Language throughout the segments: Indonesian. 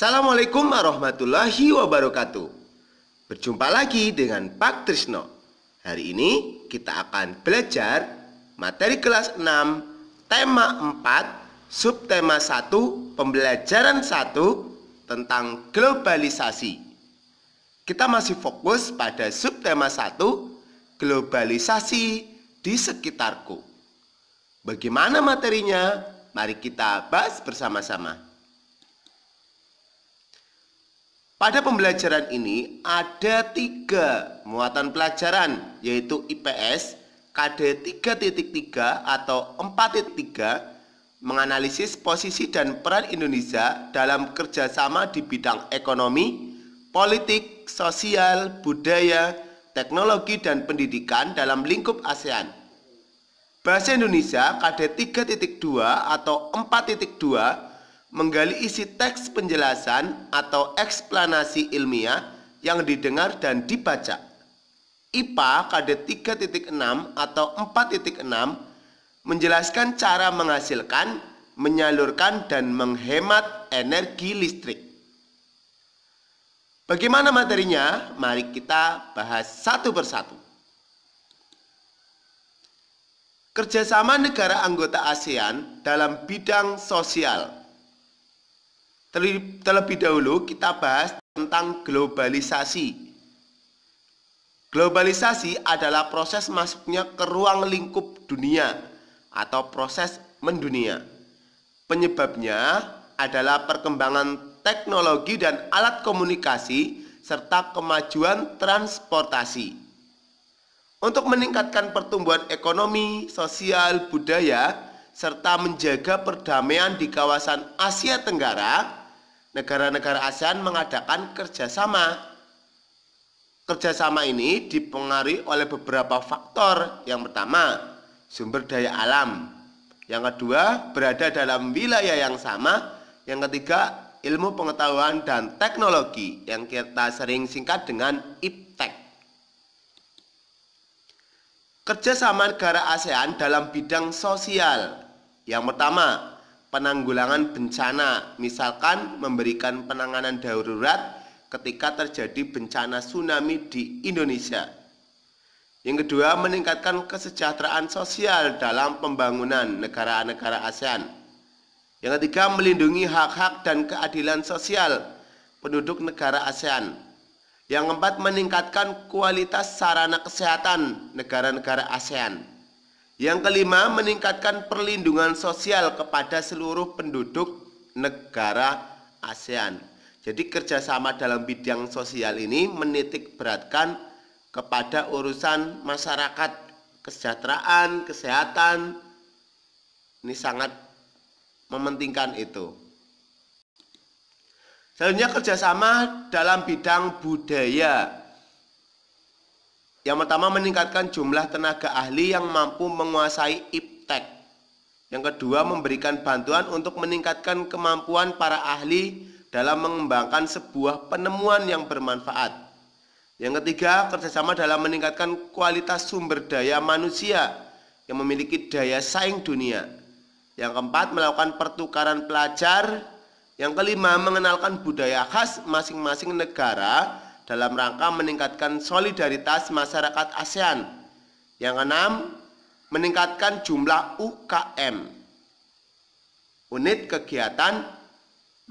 Assalamualaikum warahmatullahi wabarakatuh. Berjumpa lagi dengan Pak Trisno. Hari ini kita akan belajar materi kelas 6, tema 4, subtema 1, pembelajaran 1 tentang globalisasi. Kita masih fokus pada subtema 1, globalisasi di sekitarku. Bagaimana materinya? Mari kita bahas bersama-sama. Pada pembelajaran ini ada 3 muatan pelajaran, yaitu IPS, KD 3.3 atau 4.3, menganalisis posisi dan peran Indonesia dalam kerjasama di bidang ekonomi, politik, sosial, budaya, teknologi, dan pendidikan dalam lingkup ASEAN. Bahasa Indonesia KD 3.2 atau 4.2 menggali isi teks penjelasan atau eksplanasi ilmiah yang didengar dan dibaca. IPA KD 3.6 atau 4.6 menjelaskan cara menghasilkan, menyalurkan, dan menghemat energi listrik. Bagaimana materinya? Mari kita bahas satu persatu. Kerjasama negara anggota ASEAN dalam bidang sosial. Terlebih dahulu kita bahas tentang globalisasi. Globalisasi adalah proses masuknya ke ruang lingkup dunia atau proses mendunia. Penyebabnya adalah perkembangan teknologi dan alat komunikasi serta kemajuan transportasi. Untuk meningkatkan pertumbuhan ekonomi, sosial, budaya, serta menjaga perdamaian di kawasan Asia Tenggara, negara-negara ASEAN mengadakan kerjasama. Kerjasama ini dipengaruhi oleh beberapa faktor. Yang pertama, sumber daya alam. Yang kedua, berada dalam wilayah yang sama. Yang ketiga, ilmu pengetahuan dan teknologi yang kita sering singkat dengan IPTEK. Kerjasama negara ASEAN dalam bidang sosial. Yang pertama, penanggulangan bencana, misalkan memberikan penanganan darurat ketika terjadi bencana tsunami di Indonesia. Yang kedua, meningkatkan kesejahteraan sosial dalam pembangunan negara-negara ASEAN. Yang ketiga, melindungi hak-hak dan keadilan sosial penduduk negara ASEAN. Yang keempat, meningkatkan kualitas sarana kesehatan negara-negara ASEAN. Yang kelima, meningkatkan perlindungan sosial kepada seluruh penduduk negara ASEAN. Jadi kerjasama dalam bidang sosial ini menitik beratkan kepada urusan masyarakat, kesejahteraan, kesehatan. Ini sangat mementingkan itu. Selanjutnya kerjasama dalam bidang budaya. Yang pertama, meningkatkan jumlah tenaga ahli yang mampu menguasai IPTEK. Yang kedua, memberikan bantuan untuk meningkatkan kemampuan para ahli dalam mengembangkan sebuah penemuan yang bermanfaat. Yang ketiga, kerjasama dalam meningkatkan kualitas sumber daya manusia yang memiliki daya saing dunia. Yang keempat, melakukan pertukaran pelajar. Yang kelima, mengenalkan budaya khas masing-masing negara dalam rangka meningkatkan solidaritas masyarakat ASEAN. Yang keenam, meningkatkan jumlah UKM, unit kegiatan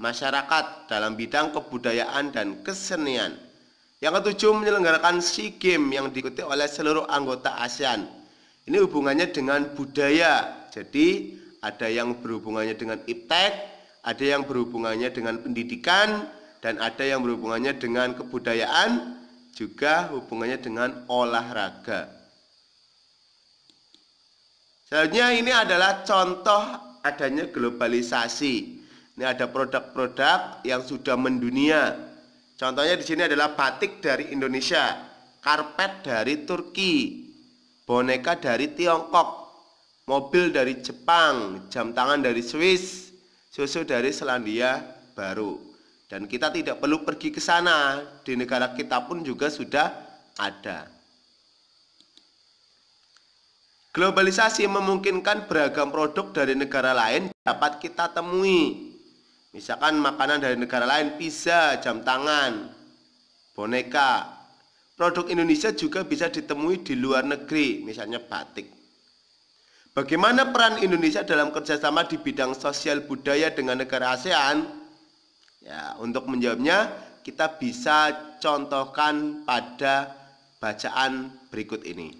masyarakat dalam bidang kebudayaan dan kesenian. Yang ketujuh, menyelenggarakan SEA Games yang diikuti oleh seluruh anggota ASEAN. Ini hubungannya dengan budaya. Jadi ada yang berhubungannya dengan IPTEK, ada yang berhubungannya dengan pendidikan, dan ada yang berhubungannya dengan kebudayaan, juga hubungannya dengan olahraga. Selanjutnya ini adalah contoh adanya globalisasi. Ini ada produk-produk yang sudah mendunia. Contohnya di sini adalah batik dari Indonesia, karpet dari Turki, boneka dari Tiongkok, mobil dari Jepang, jam tangan dari Swiss, susu dari Selandia Baru. Dan kita tidak perlu pergi ke sana, di negara kita pun juga sudah ada. Globalisasi memungkinkan beragam produk dari negara lain dapat kita temui. Misalkan makanan dari negara lain, pizza, jam tangan, boneka. Produk Indonesia juga bisa ditemui di luar negeri, misalnya batik. Bagaimana peran Indonesia dalam kerjasama di bidang sosial budaya dengan negara ASEAN? Ya, untuk menjawabnya, kita bisa contohkan pada bacaan berikut ini.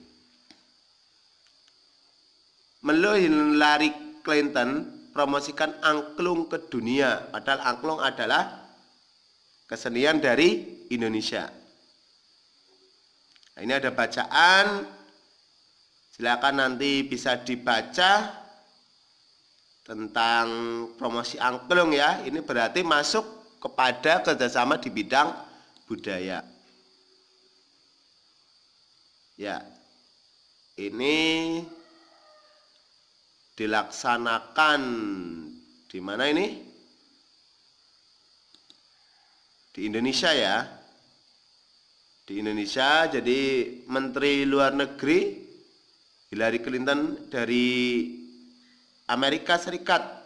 Hillary Clinton promosikan angklung ke dunia, padahal angklung adalah kesenian dari Indonesia. Nah, ini ada bacaan, silakan nanti bisa dibaca tentang promosi angklung ya. Ini berarti masuk kepada kerjasama di bidang budaya. Ya, ini dilaksanakan di mana ini? Di Indonesia ya. Di Indonesia, jadi Menteri Luar Negeri Hillary Clinton dari Amerika Serikat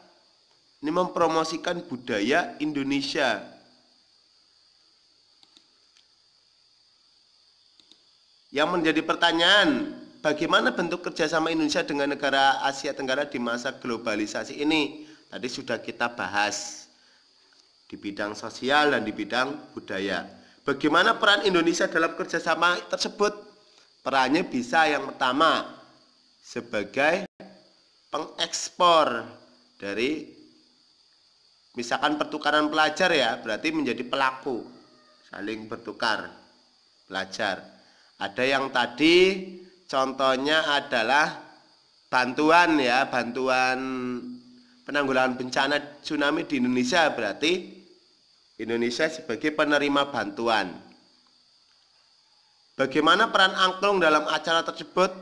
ini mempromosikan budaya Indonesia. Yang menjadi pertanyaan, bagaimana bentuk kerjasama Indonesia dengan negara Asia Tenggara di masa globalisasi ini? Tadi sudah kita bahas di bidang sosial dan di bidang budaya. Bagaimana peran Indonesia dalam kerjasama tersebut? Perannya bisa yang pertama sebagai pengekspor dari misalkan pertukaran pelajar ya, berarti menjadi pelaku, saling bertukar pelajar. Ada yang tadi contohnya adalah bantuan ya, bantuan penanggulangan bencana tsunami di Indonesia, berarti Indonesia sebagai penerima bantuan. Bagaimana peran angklung dalam acara tersebut?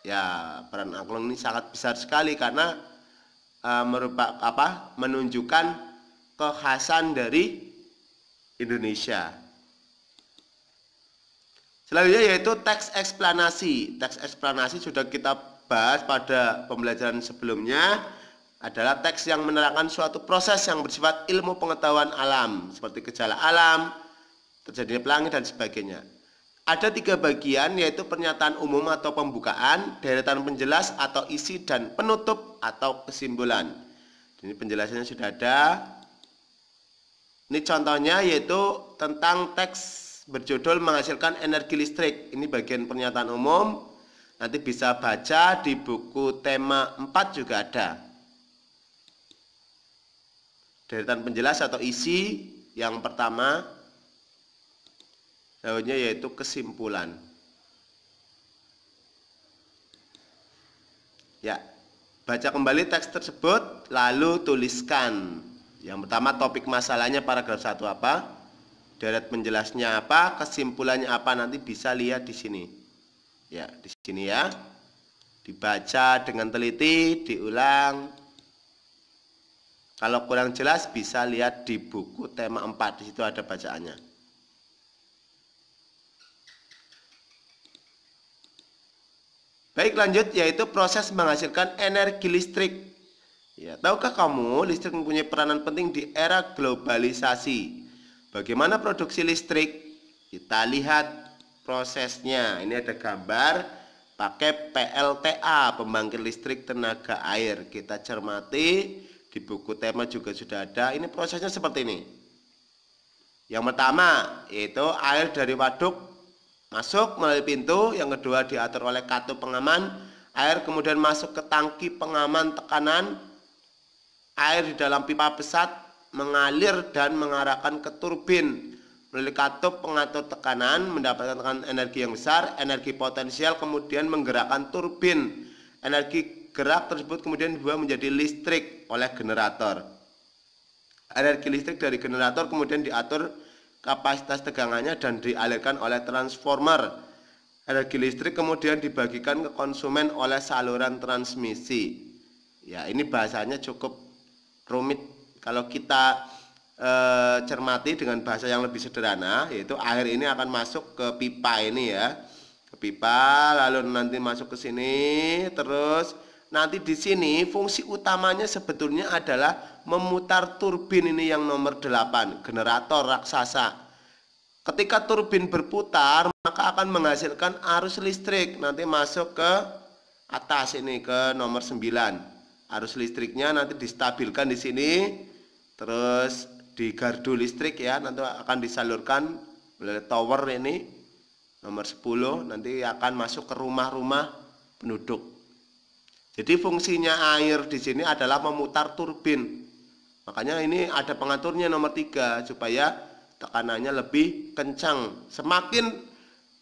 Ya, peran angklung ini sangat besar sekali karena menunjukkan kekhasan dari Indonesia. Selanjutnya yaitu teks eksplanasi. Teks eksplanasi sudah kita bahas pada pembelajaran sebelumnya, adalah teks yang menerangkan suatu proses yang bersifat ilmu pengetahuan alam, seperti gejala alam, terjadinya pelangi dan sebagainya. Ada 3 bagian, yaitu pernyataan umum atau pembukaan, deretan penjelas atau isi, dan penutup atau kesimpulan. Ini penjelasannya sudah ada. Ini contohnya yaitu tentang teks berjudul menghasilkan energi listrik. Ini bagian pernyataan umum. Nanti bisa baca di buku tema 4 juga ada. Deretan penjelas atau isi yang pertama, selanjutnya yaitu kesimpulan. Ya, baca kembali teks tersebut lalu tuliskan. Yang pertama topik masalahnya paragraf 1 apa, deret penjelasnya apa, kesimpulannya apa, nanti bisa lihat di sini. Ya, di sini ya. Dibaca dengan teliti, diulang. Kalau kurang jelas bisa lihat di buku tema 4, di situ ada bacaannya. Baik, lanjut yaitu proses menghasilkan energi listrik. Ya, tahukah kamu listrik mempunyai peranan penting di era globalisasi? Bagaimana produksi listrik? Kita lihat prosesnya. Ini ada gambar pakai PLTA, pembangkit listrik tenaga air. Kita cermati. Di buku tema juga sudah ada. Ini prosesnya seperti ini. Yang pertama yaitu air dari waduk masuk melalui pintu. Yang kedua diatur oleh katup pengaman. Air kemudian masuk ke tangki pengaman tekanan. Air di dalam pipa pesat mengalir dan mengarahkan ke turbin. Melalui katup pengatur tekanan mendapatkan tekanan energi yang besar. Energi potensial kemudian menggerakkan turbin. Energi gerak tersebut kemudian diubah menjadi listrik oleh generator. Energi listrik dari generator kemudian diatur kapasitas tegangannya dan dialirkan oleh transformer. Energi listrik kemudian dibagikan ke konsumen oleh saluran transmisi. Ya, ini bahasanya cukup rumit. Kalau kita cermati dengan bahasa yang lebih sederhana, yaitu air ini akan masuk ke pipa ini ya. Ke pipa, lalu nanti masuk ke sini, terus nanti di sini fungsi utamanya sebetulnya adalah memutar turbin ini yang nomor 8, generator raksasa. Ketika turbin berputar, maka akan menghasilkan arus listrik. Nanti masuk ke atas ini, ke nomor 9. Arus listriknya nanti distabilkan di sini, terus di gardu listrik ya, nanti akan disalurkan oleh tower ini nomor 10, nanti akan masuk ke rumah-rumah penduduk. Jadi fungsinya air di sini adalah memutar turbin. Makanya ini ada pengaturnya nomor 3 supaya tekanannya lebih kencang. Semakin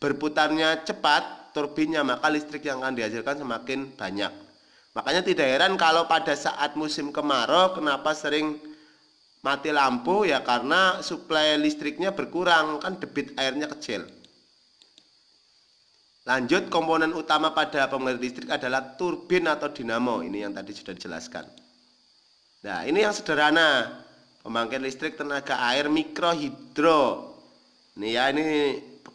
berputarnya cepat turbinnya, maka listrik yang akan dihasilkan semakin banyak. Makanya tidak heran kalau pada saat musim kemarau kenapa sering mati lampu, ya karena suplai listriknya berkurang, kan debit airnya kecil. Lanjut, komponen utama pada pembangkit listrik adalah turbin atau dinamo. Ini yang tadi sudah dijelaskan. Nah, ini yang sederhana. Pembangkit listrik tenaga air mikrohidro. Ini ya, ini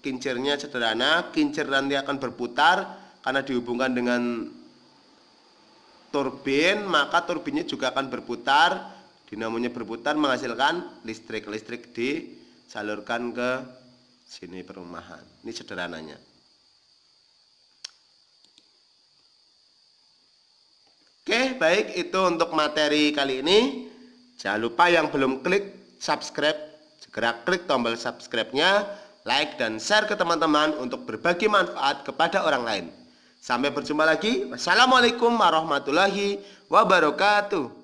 kincirnya sederhana. Kincir nanti akan berputar karena dihubungkan dengan turbin, maka turbinnya juga akan berputar. Dinamonya berputar menghasilkan listrik. Listrik disalurkan ke sini perumahan. Ini sederhananya. Oke, baik, itu untuk materi kali ini. Jangan lupa yang belum klik subscribe, segera klik tombol subscribe-nya, like dan share ke teman-teman untuk berbagi manfaat kepada orang lain. Sampai berjumpa lagi. Wassalamualaikum warahmatullahi wabarakatuh.